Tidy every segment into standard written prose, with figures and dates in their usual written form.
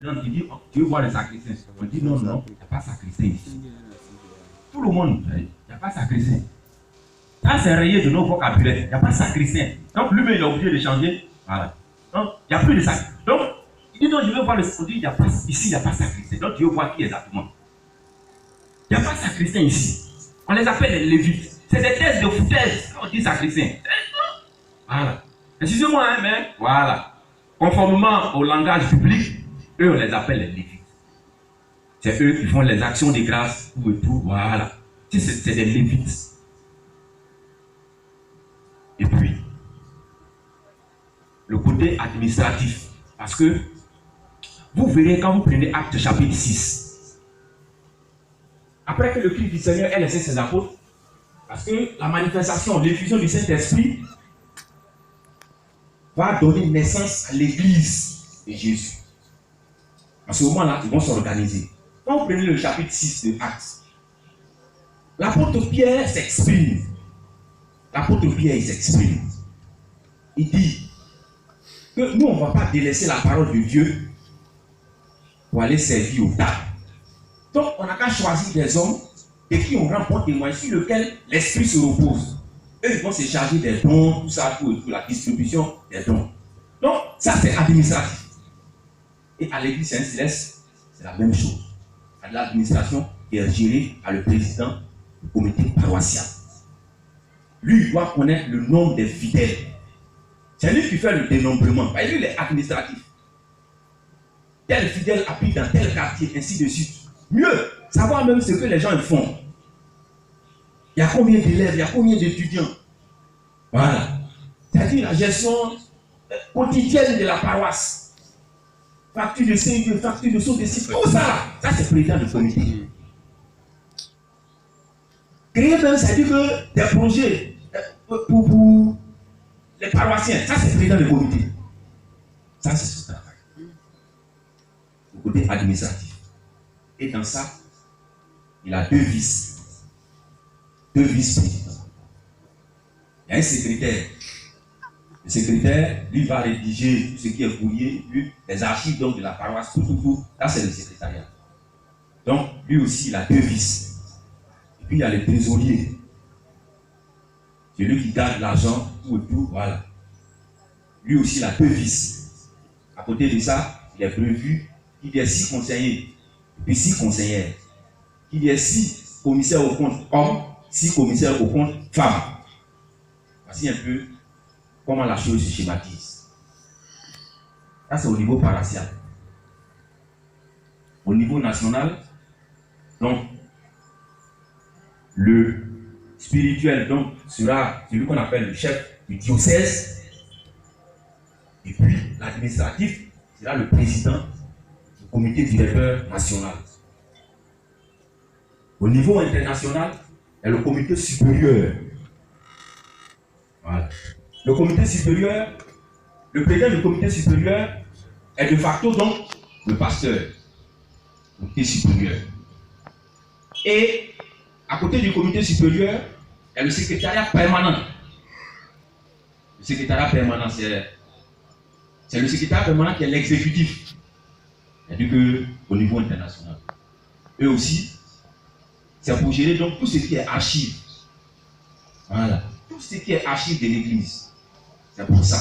Donc, il dit, oh, tu veux voir les sacristains? On dit non, non, il n'y a pas de sacristain ici. Tout le monde, il n'y a pas de sacristain. Ça, c'est rayé de nos vocabulaires. Il n'y a pas de sacristain. Donc, lui-même, il est obligé de changer. Voilà. Donc, il n'y a plus de sacristain. Donc, il dit non, je veux voir le sacristain. Il n'y a pas, ici, il n'y a pas de sacristain. Donc, tu veux voir qui exactement? Il n'y a pas de sacristain ici. On les appelle les lévites. C'est des thèses de foutaise quand on dit sacristain. Voilà. Excusez-moi, hein, mais voilà. Conformément au langage public, eux, on les appelle les lévites. C'est eux qui font les actions de grâce, tout et tout, voilà. C'est des lévites. Et puis, le côté administratif. Parce que, vous verrez quand vous prenez Actes chapitre 6, après que le Christ du Seigneur ait laissé ses apôtres, parce que la manifestation, l'effusion du Saint-Esprit va donner naissance à l'église de Jésus. À ce moment-là, ils vont s'organiser. Quand vous prenez le chapitre 6 de Actes, l'apôtre Pierre s'exprime. L'apôtre Pierre, il s'exprime. Il dit que nous, on ne va pas délaisser la parole de Dieu pour aller servir au tables. Donc, on n'a qu'à choisir des hommes de qui on rend bon témoin, sur lequel l'esprit se repose. Eux, ils vont se charger des dons, tout ça, tout, la distribution des dons. Donc, ça, c'est administratif. Et à l'église Saint-Céleste, c'est la même chose. À l'administration qui est gérée par le président du comité paroissial. Lui, il doit connaître le nombre des fidèles. C'est lui qui fait le dénombrement. Lui, il est administratif. Tel fidèle habite dans tel quartier, ainsi de suite. Mieux, savoir même ce que les gens font. Il y a combien d'élèves, il y a combien d'étudiants. Voilà. C'est-à-dire la gestion quotidienne de la paroisse. Facture de CIE, facture de SODECI, tout ça. Ça, c'est le président du comité. Créer même, c'est-à-dire que des projets pour les paroissiens, ça, c'est le président du comité. Ça, c'est son travail. Le côté administratif. Et dans ça, il a deux vice-présidents. Il y a un secrétaire. Le secrétaire, lui, va rédiger tout ce qui est fouillé, lui, les archives donc, de la paroisse, tout. Là, c'est le secrétariat. Donc, lui aussi, il a deux vices. Et puis, il y a le trésorier. C'est lui qui garde l'argent, tout, voilà. Lui aussi, il a deux vices. À côté de ça, il est prévu qu'il y ait 6 conseillers, et puis 6 conseillères. Qu'il y ait 6 commissaires aux comptes hommes, 6 commissaires aux comptes femmes. Voici un peu comment la chose se schématise. Ça, c'est au niveau paroissial. Au niveau national, donc, le spirituel donc, sera celui qu'on appelle le chef du diocèse. Et puis, l'administratif sera le président du comité directeur national. Au niveau international, il y a le comité supérieur. Voilà. Le comité supérieur, le président du comité supérieur est de facto donc le pasteur. Le comité supérieur. Et à côté du comité supérieur, il y a le secrétariat permanent. Le secrétariat permanent, c'est le secrétariat permanent qui est l'exécutif. C'est-à-dire qu'au niveau international. Eux aussi, c'est pour gérer donc tout ce qui est archive. Voilà. Tout ce qui est archive de l'église. C'est pour ça.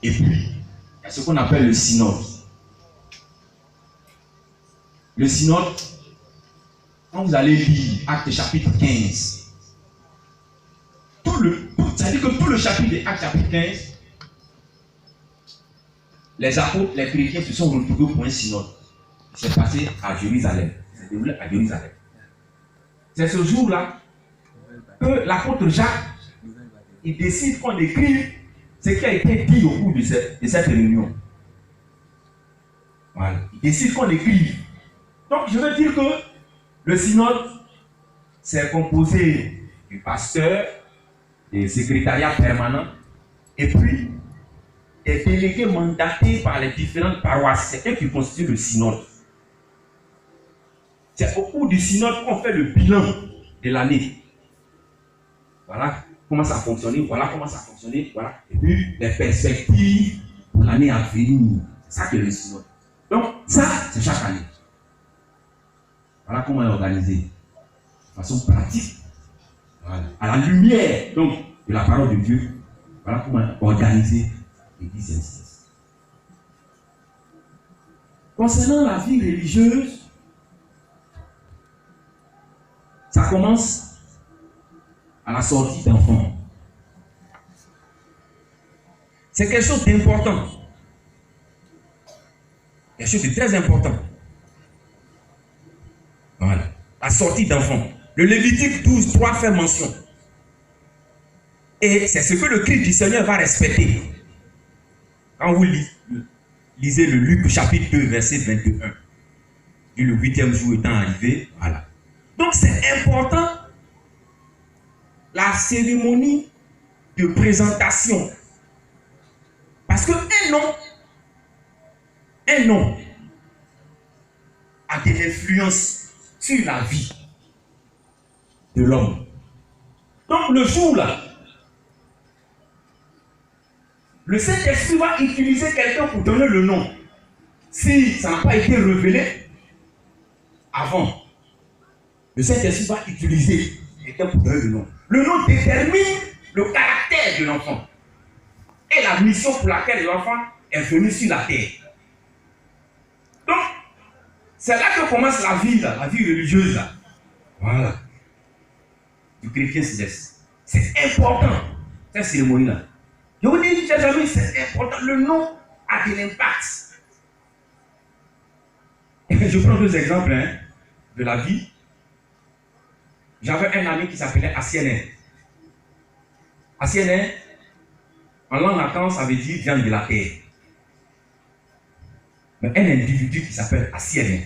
Et puis, il y a ce qu'on appelle le synode. Le synode, quand vous allez lire Actes chapitre 15, c'est-à-dire que tout le chapitre de Actes chapitre 15, les apôtres, les chrétiens se sont retrouvés pour un synode. C'est passé à Jérusalem. C'est déroulé à Jérusalem. C'est ce jour-là que l'apôtre Jacques, il décide qu'on écrive ce qui a été dit au cours de cette réunion. Voilà. Il décide qu'on écrive. Donc, je veux dire que le synode, c'est composé du pasteur, des secrétariats permanents, et puis des délégués mandatés par les différentes paroisses. C'est eux qui constituent le synode. C'est au cours du synode qu'on fait le bilan de l'année. Voilà comment ça a fonctionné, voilà comment ça a fonctionné, voilà. Et puis les perspectives pour l'année à venir. C'est ça que le synode. Donc Ça, c'est chaque année. Voilà comment est organisé. De façon pratique. Voilà. À la lumière donc, de la parole de Dieu. Voilà comment est organisé l'Église Saint-Cécile. Concernant la vie religieuse, ça commence à la sortie d'enfants. C'est quelque chose d'important. Quelque chose de très important. Voilà. La sortie d'enfants. Le Lévitique 12, 3 fait mention. Et c'est ce que le Christ du Seigneur va respecter. Quand vous lisez le Luc chapitre 2, verset 21. Et le 8e jour étant arrivé, voilà. Donc c'est important la cérémonie de présentation. Parce que un nom a de l'influence sur la vie de l'homme. Donc le jour là, le Saint-Esprit va utiliser quelqu'un pour donner le nom. Si ça n'a pas été révélé avant, le Saint-Esprit va utiliser quelqu'un pour donner le nom. Le nom détermine le caractère de l'enfant et la mission pour laquelle l'enfant est venu sur la terre. Donc, c'est là que commence la vie religieuse. Là. Voilà. Du chrétien céleste. C'est important, cette cérémonie-là. Je vous dis, chers amis, c'est important. Le nom a de l'impact. Je prends 2 exemples de la vie. J'avais un ami qui s'appelait Asiene. Asiene, en langue latine, ça veut dire viande de la terre. Mais un individu qui s'appelle Asiene,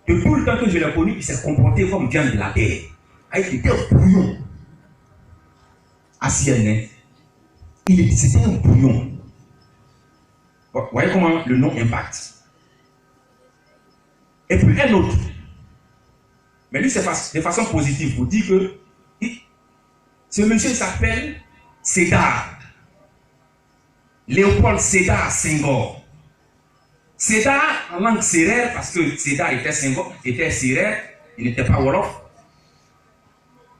de tout le temps que je l'ai connu, il s'est comporté comme viande de la terre. Il était un bouillon. Asiene, c'était un bouillon. Vous voyez comment le nom impacte. Et puis un autre. Mais lui, c'est de façon positive pour dire que ce monsieur s'appelle Sédar. Léopold Sédar Senghor. Sédar en langue sérère, parce que Sédar était sérère, il n'était pas wolof.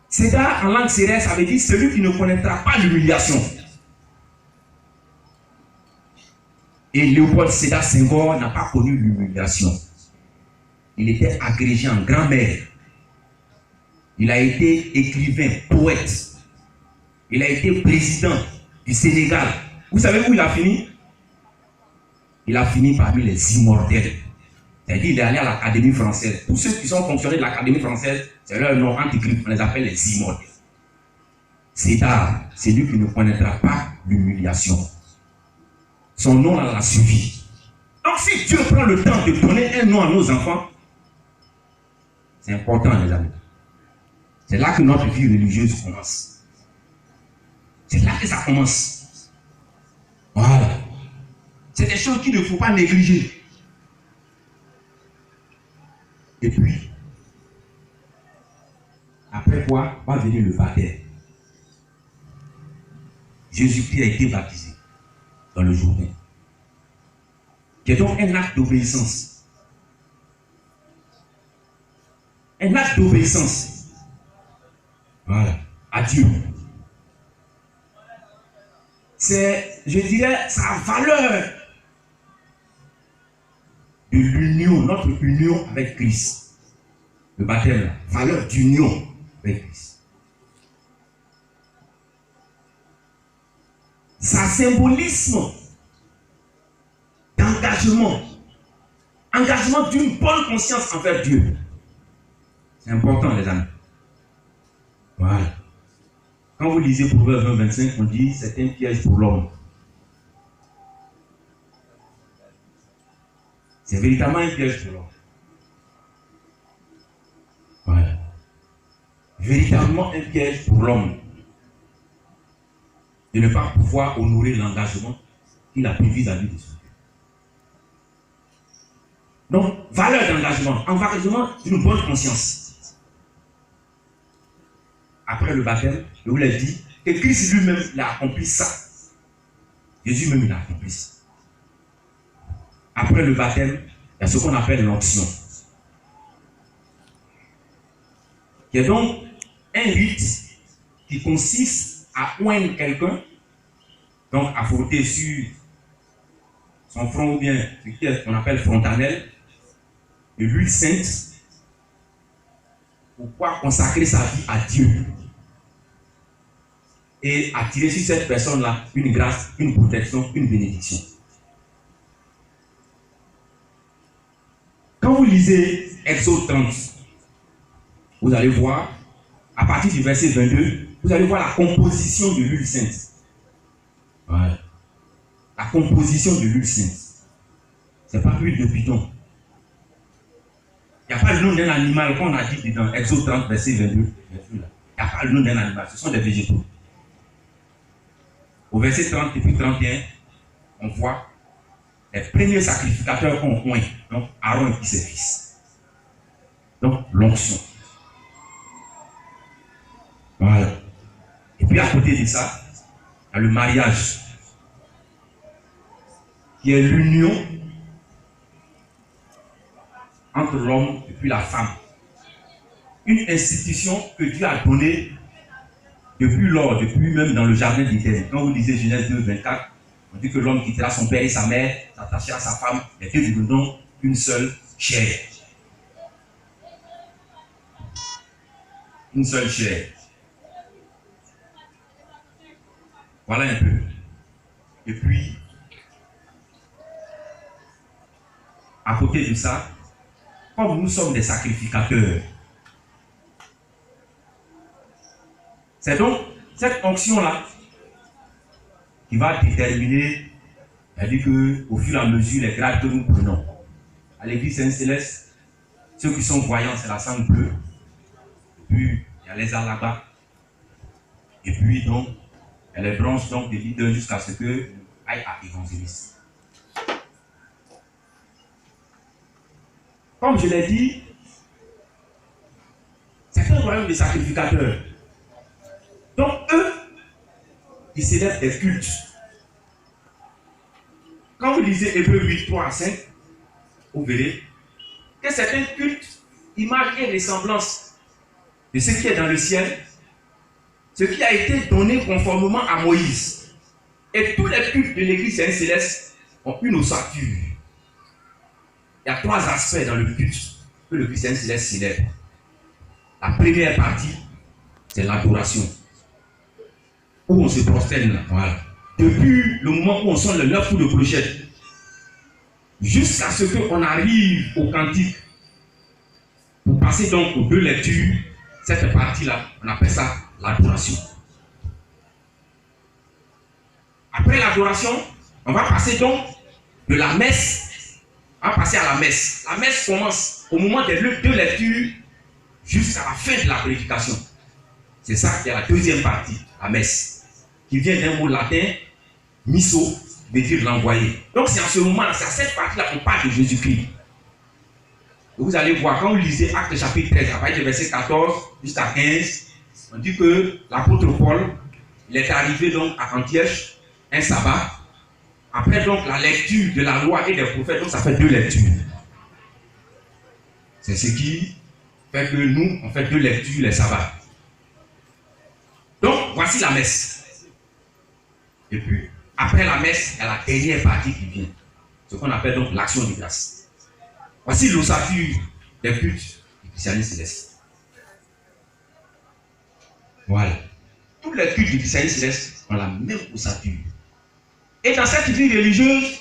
Sédar en langue sérère, ça veut dire celui qui ne connaîtra pas l'humiliation. Et Léopold Sédar Senghor n'a pas connu l'humiliation. Il était agrégé en grammaire. Il a été écrivain, poète. Il a été président du Sénégal. Vous savez où il a fini? Il a fini parmi les immortels. C'est-à-dire qu'il est allé à l'Académie française. Tous ceux qui sont fonctionnaires de l'Académie française, c'est leur nom antichrist, on les appelle les immortels. C'est lui qui ne connaîtra pas l'humiliation. Son nom l'a suivi. Donc si Dieu prend le temps de donner un nom à nos enfants, c'est important, les amis. C'est là que notre vie religieuse commence. C'est là que ça commence. Voilà. C'est des choses qu'il ne faut pas négliger. Et puis, après quoi va venir le baptême. Jésus-Christ a été baptisé dans le Jourdain. Qui est donc un acte d'obéissance. Un acte d'obéissance. Voilà. À Dieu. C'est, je dirais, sa valeur de l'union, notre union avec Christ. Le baptême, valeur d'union avec Christ. Ça symbolisme d'engagement. Engagement d'une bonne conscience envers Dieu. C'est important, les amis. Voilà. Quand vous lisez Proverbe 20-25, on dit c'est un piège pour l'homme. C'est véritablement un piège pour l'homme. Voilà. Véritablement un piège pour l'homme. De ne pas pouvoir honorer l'engagement qu'il a pris vis-à-vis de son Dieu. Donc, valeur d'engagement. Engagement d'une bonne conscience. Après le baptême, je vous l'ai dit, que Christ lui-même l'a accompli ça. Jésus même l'a accompli ça. après le baptême, il y a ce qu'on appelle l'onction. Qui est donc un rite qui consiste à oindre quelqu'un, donc à frotter sur son front ou bien ce qu'on appelle frontanelle, de l'huile sainte, pour pouvoir consacrer sa vie à Dieu et attirer sur cette personne-là une grâce, une protection, une bénédiction. Quand vous lisez Exode 30, vous allez voir, à partir du verset 22, vous allez voir la composition de l'huile sainte. Ouais. La composition de l'huile sainte. Ce n'est pas l'huile de bidon. Il n'y a pas le nom d'un animal qu'on a dit dans Exode 30, verset 22. Il n'y a pas le nom d'un animal, ce sont des végétaux. Au verset 30 et puis 31, on voit les premiers sacrificateurs qu'on oint, donc Aaron et puis ses fils. Donc l'onction. Voilà. Et puis à côté de ça, il y a le mariage, qui est l'union entre l'homme et puis la femme. Une institution que Dieu a donnée depuis lors, depuis même dans le jardin d'Éden. Quand vous lisez Genèse 2, 24, on dit que l'homme quittera son père et sa mère, s'attachera à sa femme, les deux deviendront une seule chair. Une seule chair. Voilà un peu. Et puis, à côté de ça, comme nous sommes des sacrificateurs, c'est donc cette onction-là qui va déterminer, c'est-à-dire qu'au fur et à mesure, les grades que nous prenons. À l'église Saint-Céleste, ceux qui sont voyants, c'est la sangle bleue. Et puis, il y a les arts là-bas. Et puis, donc, il y a les branches donc, des leaders jusqu'à ce que aille à évangéliste. Comme je l'ai dit, c'est un royaume de sacrificateurs. Donc, eux, ils célèbrent des cultes. Quand vous lisez Hébreux 8, 3 à 5, vous verrez que c'est un culte, image et ressemblance de ce qui est dans le ciel, ce qui a été donné conformément à Moïse. Et tous les cultes de l'église Saint-Céleste ont une ossature. Il y a trois aspects dans le culte que le Christ Saint-Céleste célèbre. La première partie, c'est l'adoration. Où on se prosterne là. Voilà. Depuis le moment où on sonne le 9 coups de clochette, jusqu'à ce qu'on arrive au cantique, pour passer donc aux deux lectures, cette partie-là, on appelle ça l'adoration. Après l'adoration, on va passer donc de la messe, on va passer à la messe. La messe commence au moment des deux lectures jusqu'à la fin de la prédication. C'est ça qui est la deuxième partie, la messe, qui vient d'un mot latin, misso, veut dire l'envoyé. Donc c'est en ce moment-là, c'est à cette partie-là qu'on parle de Jésus-Christ. Vous allez voir, quand vous lisez Actes chapitre 13, à partir du verset 14 jusqu'à 15, on dit que l'apôtre Paul, il est arrivé donc à Antioche, un sabbat. Après donc la lecture de la loi et des prophètes, donc ça fait deux lectures. C'est ce qui fait que nous, on fait deux lectures les sabbats. Donc voici la messe. Et puis, après la messe, il y a la dernière partie qui vient. Ce qu'on appelle donc l'action de grâce. Voici l'ossature des cultes du christianisme céleste. Voilà. Tous les cultes du christianisme céleste ont la même ossature. Et dans cette vie religieuse,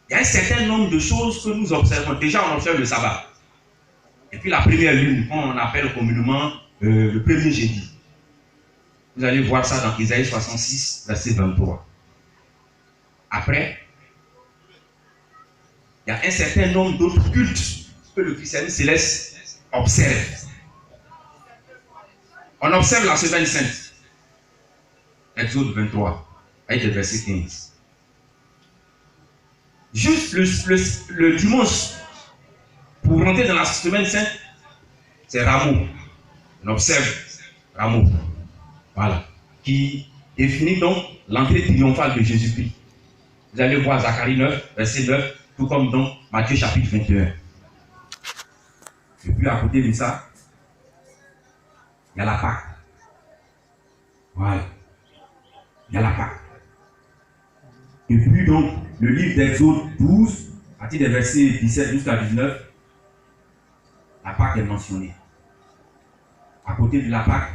il y a un certain nombre de choses que nous observons. Déjà, on observe le sabbat. Et puis la première lune, qu'on appelle communément le premier jeudi. Vous allez voir ça dans Isaïe 66, verset 23. Après, il y a un certain nombre d'autres cultes que le christianisme céleste observe. On observe la semaine sainte. Exode 23, avec le verset 15. Juste le dimanche, pour rentrer dans la semaine sainte, c'est Rameau. On observe Rameau. Voilà. Qui définit donc l'entrée triomphale de Jésus-Christ. Vous allez voir Zacharie 9, verset 9 Tout comme dans Matthieu chapitre 21. Et puis à côté de ça, il y a la Pâque. Voilà. Il y a la Pâque. Et puis donc, le livre d'Exode 12, à partir des versets 17 jusqu'à 19, la Pâque est mentionnée. À côté de la Pâque,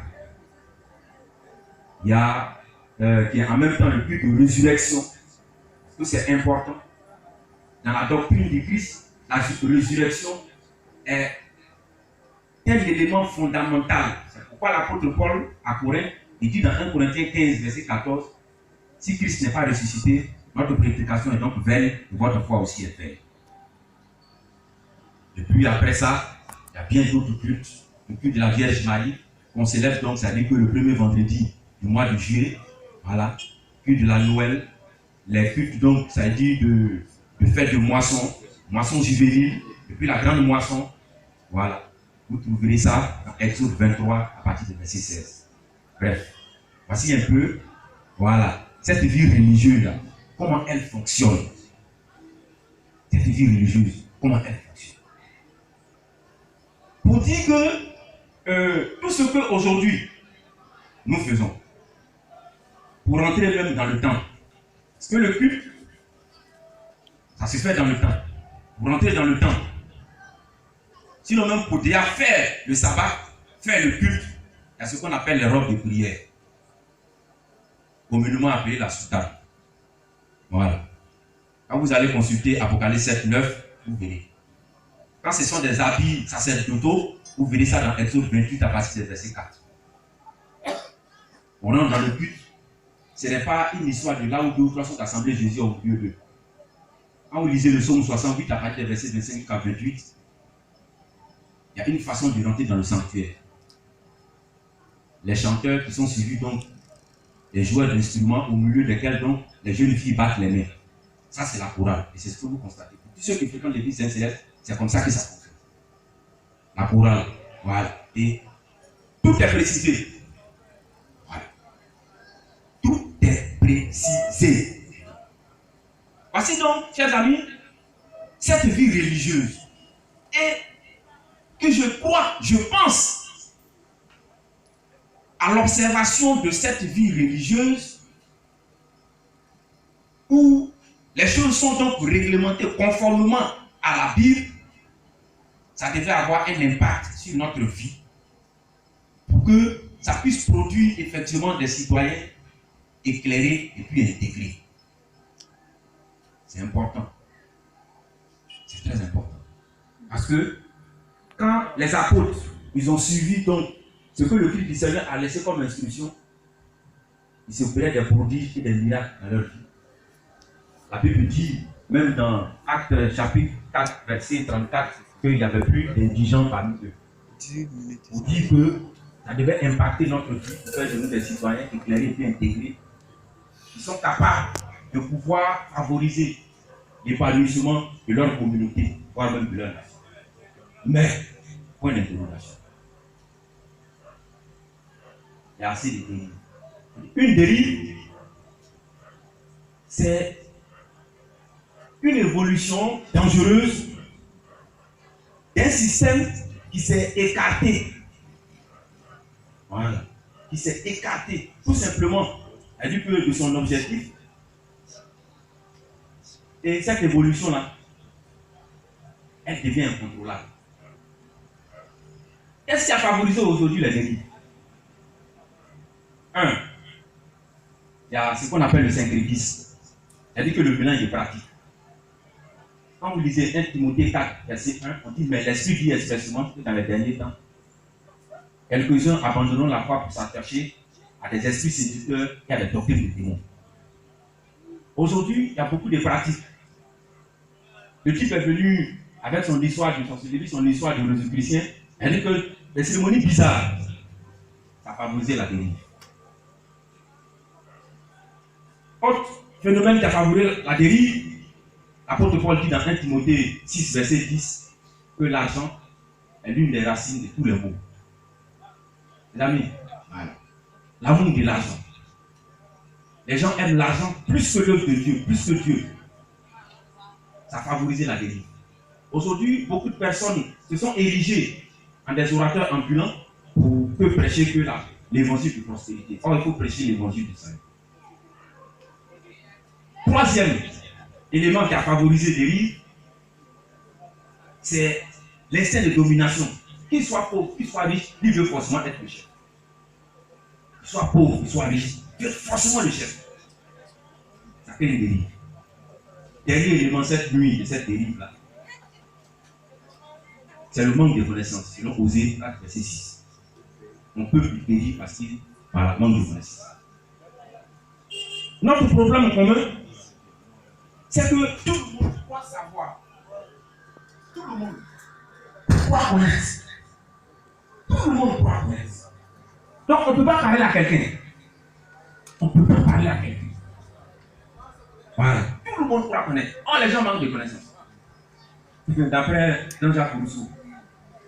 il y a en même temps le culte de résurrection. Parce que c'est important. Dans la doctrine du Christ, la résurrection est un élément fondamental. C'est pourquoi l'apôtre Paul à Corinthe, il dit dans 1 Corinthiens 15, verset 14, si Christ n'est pas ressuscité, notre prédication est donc vaine et votre foi aussi est vaine. Et puis après ça, il y a bien d'autres cultes. Le culte de la Vierge Marie, qu'on célèbre donc, ça dit que le premier vendredi du mois de juillet, voilà, le culte de la Noël, les cultes donc, ça dit de fête de moisson, moisson juvénile, et puis la grande moisson, voilà. Vous trouverez ça dans Exode 23 à partir du verset 16. Bref, voici un peu, voilà, cette vie religieuse-là, comment elle fonctionne. Cette vie religieuse, comment elle fonctionne. Pour dire que tout ce qu'aujourd'hui nous faisons, pour rentrer même dans le temps, parce que le culte, ça se fait dans le temps. Pour rentrer dans le temps, sinon même pour déjà faire le sabbat, faire le culte, il y a ce qu'on appelle les robes de prière, communément appelé la soutane. Voilà. Quand vous allez consulter Apocalypse 7, 9, vous verrez. Quand ce sont des habits sacerdotaux, vous verrez ça dans Exode 28 à partir du verset 4. On rentre dans le culte. Ce n'est pas une histoire de là où 2 ou 3 sont assemblés Jésus au milieu d'eux. Quand vous lisez le psaume 68 à partir du verset 25 à 28, il y a une façon de rentrer dans le sanctuaire. Les chanteurs qui sont suivis donc, les joueurs d'instruments au milieu desquels donc les jeunes filles battent les mains. Ça c'est la chorale. Et c'est ce que vous constatez. Pour tous ceux qui fréquentent l'église Saint-Céleste, c'est comme ça que ça fonctionne. La chorale. Voilà. Et tout est précisé. Voilà. Tout est précisé. Voici donc, chers amis, cette vie religieuse. Et que je crois, je pense à l'observation de cette vie religieuse où les choses sont donc réglementées conformément à la Bible, ça devait avoir un impact sur notre vie pour que ça puisse produire effectivement des citoyens éclairés et puis intégrés. C'est important. C'est très important. Parce que quand les apôtres, ils ont suivi donc ce que le Christ du Seigneur a laissé comme instruction, ils se opéraient des prodiges et des miracles dans leur vie. La Bible dit, même dans Actes chapitre 4, verset 34, qu'il n'y avait plus d'indigents parmi eux. Pour dire que ça devait impacter notre vie pour faire de nous des citoyens éclairés et intégrés. Ils sont capables de pouvoir favoriser l'épanouissement de leur communauté, voire même de leur nation. Mais, point d'interrogation. Il y a assez de dérives. Une dérive, c'est une évolution dangereuse d'un système qui s'est écarté. Voilà. Qui s'est écarté, tout simplement, à dire que de son objectif. Et cette évolution-là, elle devient incontrôlable. Qu'est-ce qui a favorisé aujourd'hui les dérives? Un, il y a ce qu'on appelle le syncrétisme. C'est-à-dire que le mélange est pratique. Quand vous lisez 1 Timothée 4, verset 1, on dit, mais l'Esprit dit expressément que dans les derniers temps, quelques-uns abandonneront la foi pour s'attacher à des esprits séducteurs et à des doctrines de démons. Aujourd'hui, il y a beaucoup de pratiques. Le type est venu avec son histoire de sorcellerie, son histoire de Jésus-Christien. Elle dit que les cérémonies bizarres, ça a favorisé la dérive. Autre phénomène qui a favorisé la dérive, l'apôtre Paul dit dans 1 Timothée 6, verset 10, que l'argent est l'une des racines de tous les maux. Les amis, voilà. L'amour de l'argent. Les gens aiment l'argent plus que l'œuvre de Dieu, plus que Dieu. ça a favorisé la dérive. Aujourd'hui, beaucoup de personnes se sont érigées en des orateurs ambulants pour que prêcher que l'évangile de prospérité. Or, il faut prêcher l'évangile du salut. Troisième élément qui a favorisé la dérive, c'est l'instinct de domination. Qu'il soit pauvre, qu'il soit riche, il veut forcément être le chef. Qu'il soit pauvre, qu'il soit riche, il veut forcément le chef. Ça fait une dérive. Dernier élément, cette nuit de cette dérive-là, c'est le manque de connaissance. Selon Osée 4, verset 6. On peut périr parce qu'il par le manque de connaissance. Notre problème commun, c'est que tout le monde doit savoir. Tout le monde doit connaître. Tout le monde doit connaître. Donc on ne peut pas parler à quelqu'un. On ne peut pas parler à quelqu'un. Voilà. Tout le monde doit connaître. Oh, les gens manquent de connaissance. D'après Jean-Jacques Rousseau.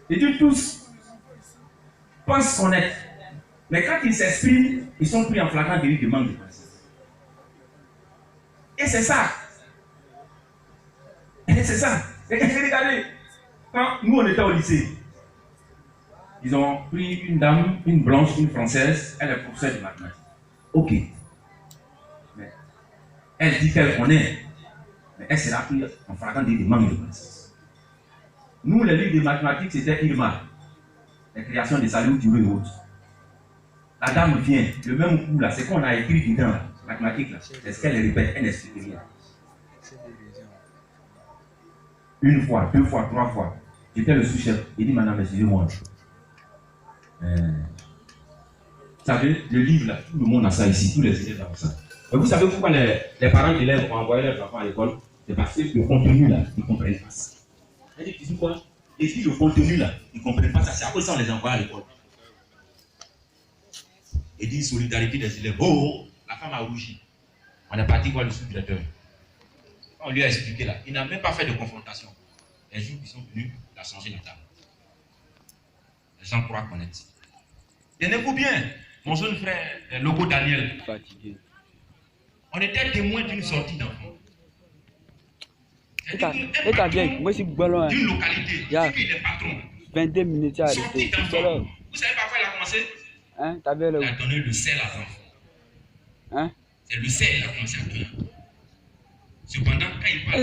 Et Dieu tous pensent connaître. Mais quand ils s'expriment, ils sont pris en flagrant délit de manque de connaissance. Et c'est ça. Et c'est ça. Et regardez, quand nous on était au lycée, ils ont pris une dame, une blanche, une française, elle est professeure de mathématiques. Ok. Mais elle dit qu'elle connaît, mais elle sera prise en flagrant délit de manque de connaissance. Nous, les livres de mathématiques, c'était Irma, les créations des saluts du et autres. La dame vient, le même coup là, c'est qu'on a écrit dedans, la mathématique là, c'est ce qu'elle répète, elle n'explique rien. Une fois, deux fois, trois fois, j'étais le sous-chef, il dit madame, excusez-moi. Vous savez, le livre là, tout le monde a ça ici, tous les élèves ont ça. Et vous savez pourquoi les parents d'élèves ont envoyé leurs enfants à l'école? C'est parce que le contenu là, ils ne comprennent pas ça. Elle dit, tu dis quoi? Et si le contenu là, ils ne comprennent pas ça, c'est à cause de ça on les envoie à l'école. Et dit solidarité des élèves. Oh, la femme a rougi. On est parti voir le sous-directeur. On lui a expliqué là. Il n'a même pas fait de confrontation. Les jours qui sont venus, il a changé la table. Les gens croient connaître. Tenez-vous bien, mon jeune frère, Logo Daniel. Fatigué. On était témoin d'une sortie d'enfant. D'une localité, il est patron. 22 minutes à sortie d'enfant. Vous savez par quoi il a commencé? Hein, il a donné le sel à l'enfant. Hein? C'est le sel qu'il a commencé à donner. Cependant, quand il parle.